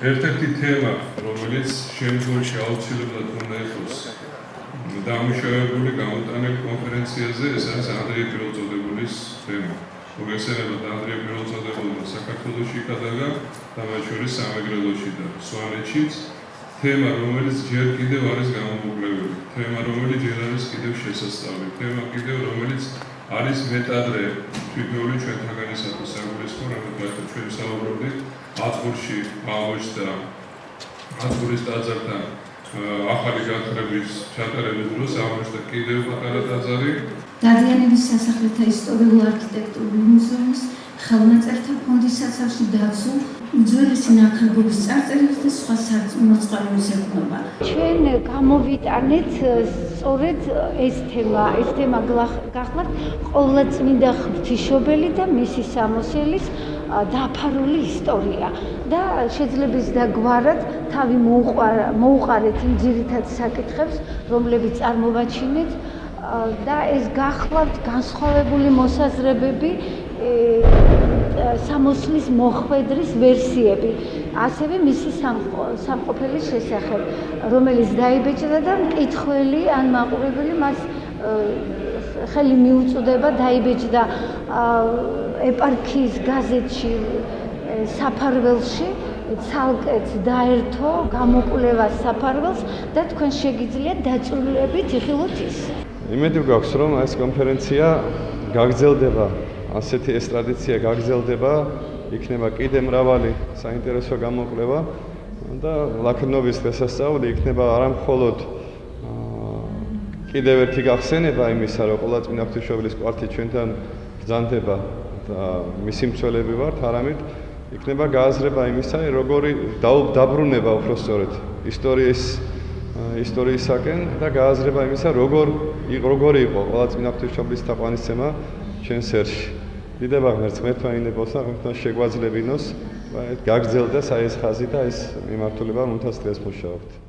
ერთ-ერთი თემა, რომელიც შემდგომში აუცილებლად უნდა იყოს დამუშავებული გამოტანილ კონფერენციაზე, ეს არის ანდრეი პირველწოდებულის თემა. მოგესალმებით, ანდრეი პირველწოდებულმა საქართველოში გადაგა და მათ შორის სამეგრელოში და სვანეთშიც. თემა, რომელიც ჯერ კიდევ არის გამომუკლებელი, თემა, რომელიც ჯერ არის კიდევ შესასწავლი, თემა კიდევ, რომელიც არის მეტადრე თვითონული ჩვენთაგანისათვის საგულისხმო, რადგან ჩვენ ვსაუბრობდით აწმურში აღმოჩნდა აწმურის ტაძართან ახალი განხრების ჩატარების დროს აღმოჩნდა კიდევ პატარა ტაძარი. დადიანების სასახლეთა ისტორიულ-არქიტექტურული მუზეუმის ხელნაწერთა ფონდის საცავში დაცულ უძველესი ნაქარგობის წარწერებს და სხვა სარწმუნო წყაროებს ეყრდნობა. ჩვენ გამოვიტანეთ სწორედ ეს თემა გახლავთ ყოვლადწმინდა ღვთისმშობელი და მისი სამოსელის დაფარული ისტორია და შეიძლება დაგვარად თავი მოუყარეთ იმ ძირითად საკითხებს, რომლებიც წარმოვაჩინეთ და ეს გახლავთ განსხვავებული მოსაზრებები სამოსლის მოხვედრის ვერსიები, ასევე მისი სამყოფელის შესახებ, რომელიც დაიბეჭდა და მკითხველი ან მაყურებელი მას ხელი მიუწვდება, დაიბეჭდა ეპარქიის გაზეთში საფარველში, ცალკეთ დაერთო გამოკვლევა საფარველს და თქვენ შეგიძლიათ დაწვრილებით იხილოთ ის. იმედი გვაქვს, რომ ეს კონფერენცია გაგრძელდება, ასეთი ეს ტრადიცია გაგრძელდება, იქნება კიდე მრავალი საინტერესო გამოკვლევა და ლაქნობის დღესასწაული იქნება არა მხოლოდ კიდევ ერთი გახსენება იმისა, რომ ყოვლადწმინდა ღვთისმშობელის კვართი ჩვენთან ბრძანდება და მისი მცველები ვართ, არამედ იქნება გააზრება იმისა, როგორი დაბრუნება უბრალოდ ისტორიისაკენ და გააზრება იმისა, როგორი იყო ყოვლადწმინდა ღვთისმშობელის თაყვანისცემა ჩვენს ერში. დიდება ღმერთს ღმერთვაინებოს და ღმერთთან შეგვაძლებინოს, გაგრძელდეს ეს ხაზი და ეს მიმართულება, რომელთაც დღეს მუშაობთ.